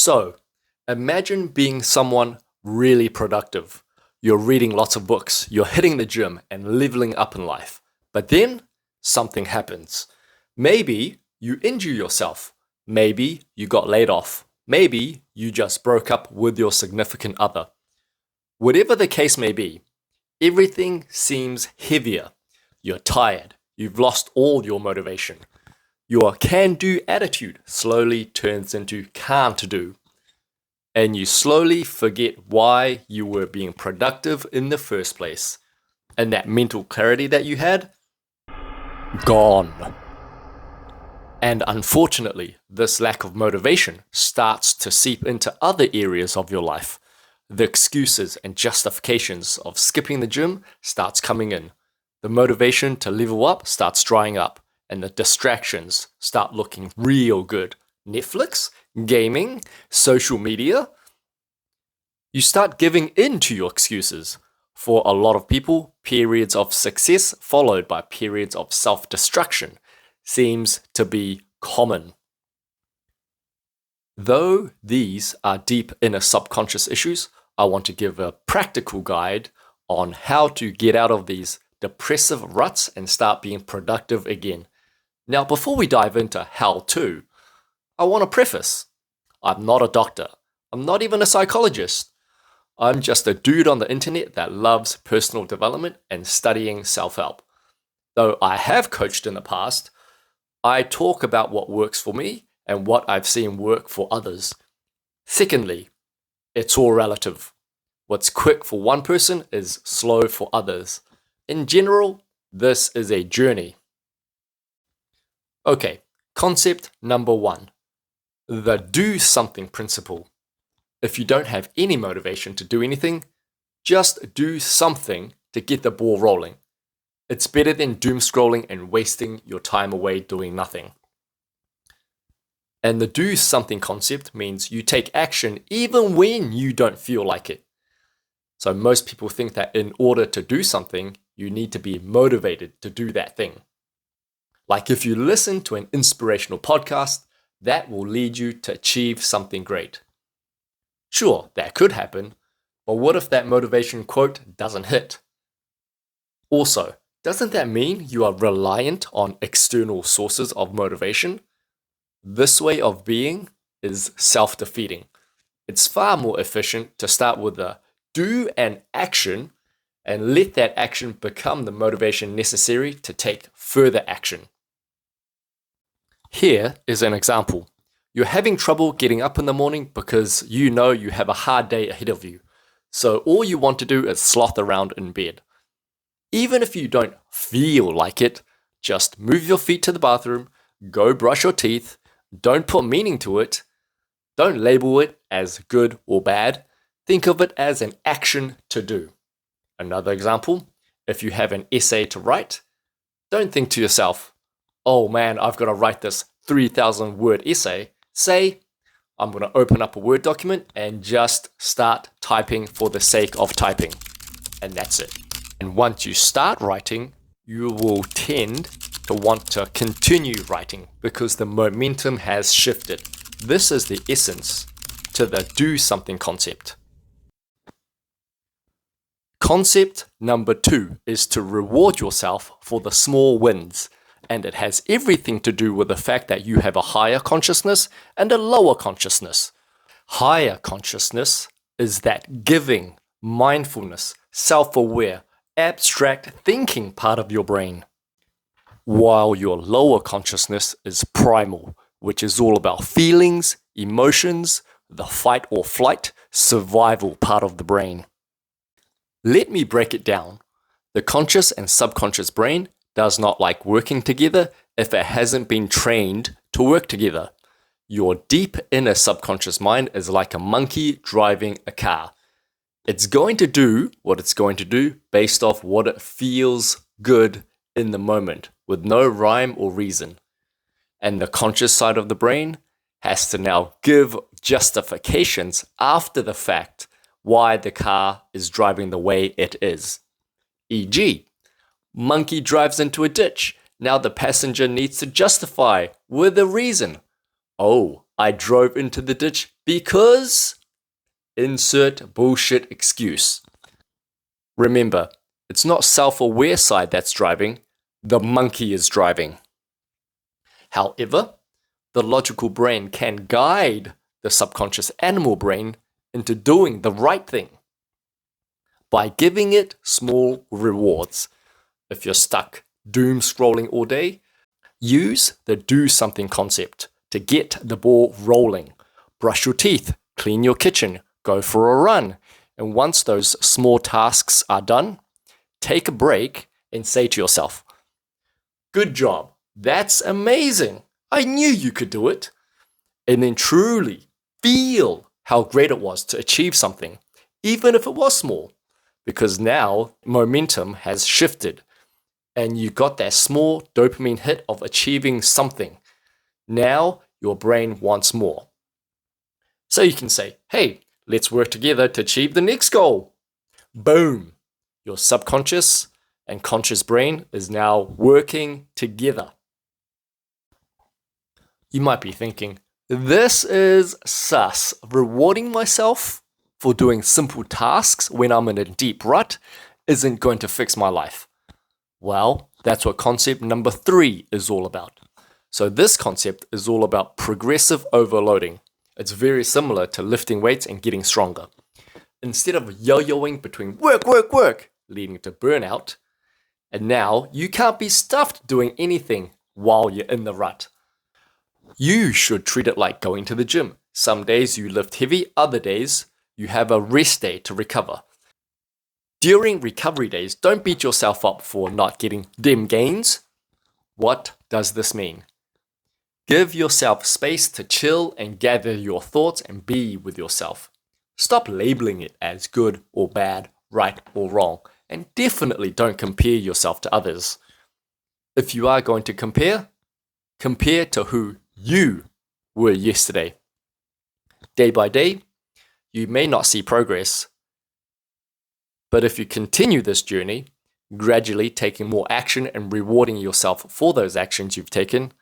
So, imagine being someone really productive. You're reading lots of books, you're hitting the gym and leveling up in life. But then something happens. Maybe you injure yourself. Maybe you got laid off. Maybe you just broke up with your significant other. Whatever the case may be, everything seems heavier. You're tired. You've lost all your motivation. Your can-do attitude slowly turns into can't-do. And you slowly forget why you were being productive in the first place. And that mental clarity that you had, gone. And unfortunately, this lack of motivation starts to seep into other areas of your life. The excuses and justifications of skipping the gym starts coming in. The motivation to level up starts drying up, and the distractions start looking real good. Netflix, gaming, social media. You start giving in to your excuses. For a lot of people, periods of success followed by periods of self-destruction seems to be common. Though these are deep inner subconscious issues, I want to give a practical guide on how to get out of these depressive ruts and start being productive again. Now, before we dive into how to, I want to preface, I'm not a doctor. I'm not even a psychologist. I'm just a dude on the internet that loves personal development and studying self-help. Though I have coached in the past, I talk about what works for me and what I've seen work for others. Secondly, it's all relative. What's quick for one person is slow for others. In general, this is a journey. Okay, concept number 1. The do something principle. If you don't have any motivation to do anything, just do something to get the ball rolling. It's better than doom scrolling and wasting your time away doing nothing. And the do something concept means you take action even when you don't feel like it. So most people think that in order to do something, you need to be motivated to do that thing. Like if you listen to an inspirational podcast, that will lead you to achieve something great. Sure, that could happen, but what if that motivation quote doesn't hit? Also, doesn't that mean you are reliant on external sources of motivation? This way of being is self-defeating. It's far more efficient to start with a do an action and let that action become the motivation necessary to take further action. Here is an example. You're having trouble getting up in the morning because you know you have a hard day ahead of you. So all you want to do is sloth around in bed. Even if you don't feel like it, just move your feet to the bathroom, go brush your teeth, don't put meaning to it, don't label it as good or bad, think of it as an action to do. Another example, if you have an essay to write, don't think to yourself, oh man, I've got to write this 3,000 word essay. Say, I'm going to open up a Word document and just start typing for the sake of typing. And that's it. And once you start writing, you will tend to want to continue writing because the momentum has shifted. This is the essence to the do something concept. Concept number 2 is to reward yourself for the small wins. And it has everything to do with the fact that you have a higher consciousness and a lower consciousness. Higher consciousness is that giving, mindfulness, self-aware, abstract thinking part of your brain. While your lower consciousness is primal, which is all about feelings, emotions, the fight or flight, survival part of the brain. Let me break it down. The conscious and subconscious brain does not like working together if it hasn't been trained to work together. Your deep inner subconscious mind is like a monkey driving a car. It's going to do what it's going to do based off what it feels good in the moment, with no rhyme or reason. And the conscious side of the brain has to now give justifications after the fact why the car is driving the way it is. E.g., monkey drives into a ditch. Now the passenger needs to justify with a reason. Oh, I drove into the ditch Because insert bullshit excuse. Remember, it's not self-aware side that's driving, the monkey is driving. However, the logical brain can guide the subconscious animal brain into doing the right thing by giving it small rewards. If you're stuck doom scrolling all day, use the do something concept to get the ball rolling. Brush your teeth, clean your kitchen, go for a run. And once those small tasks are done, take a break and say to yourself, "Good job, that's amazing. I knew you could do it." And then truly feel how great it was to achieve something, even if it was small, because now momentum has shifted and you got that small dopamine hit of achieving something. Now your brain wants more. So you can say, "Hey, let's work together to achieve the next goal." Boom! Your subconscious and conscious brain is now working together. You might be thinking, this is sus. Rewarding myself for doing simple tasks when I'm in a deep rut isn't going to fix my life. Well, that's what concept number 3 is all about. So this concept is all about progressive overloading. It's very similar to lifting weights and getting stronger. Instead of yo-yoing between work, leading to burnout, and now you can't be stuffed doing anything while you're in the rut. You should treat it like going to the gym. Some days you lift heavy, other days you have a rest day to recover. During recovery days, don't beat yourself up for not getting them gains. What does this mean? Give yourself space to chill and gather your thoughts and be with yourself. Stop labeling it as good or bad, right or wrong, and definitely don't compare yourself to others. If you are going to compare to who you were yesterday. Day by day, you may not see progress, but if you continue this journey, gradually taking more action and rewarding yourself for those actions you've taken,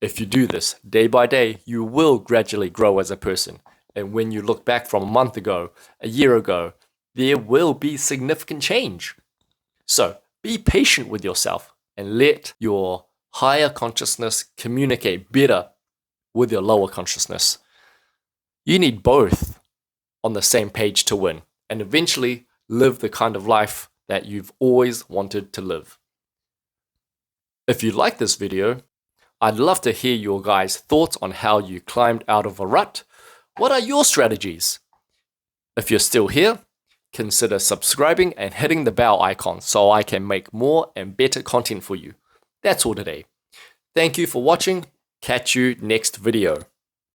if you do this day by day, you will gradually grow as a person. And when you look back from a month ago, a year ago, there will be significant change. So be patient with yourself and let your higher consciousness communicate better with your lower consciousness. You need both on the same page to win and eventually live the kind of life that you've always wanted to live. If you like this video, I'd love to hear your guys' thoughts on how you climbed out of a rut. What are your strategies? If you're still here, consider subscribing and hitting the bell icon so I can make more and better content for you. That's all today. Thank you for watching. Catch you next video.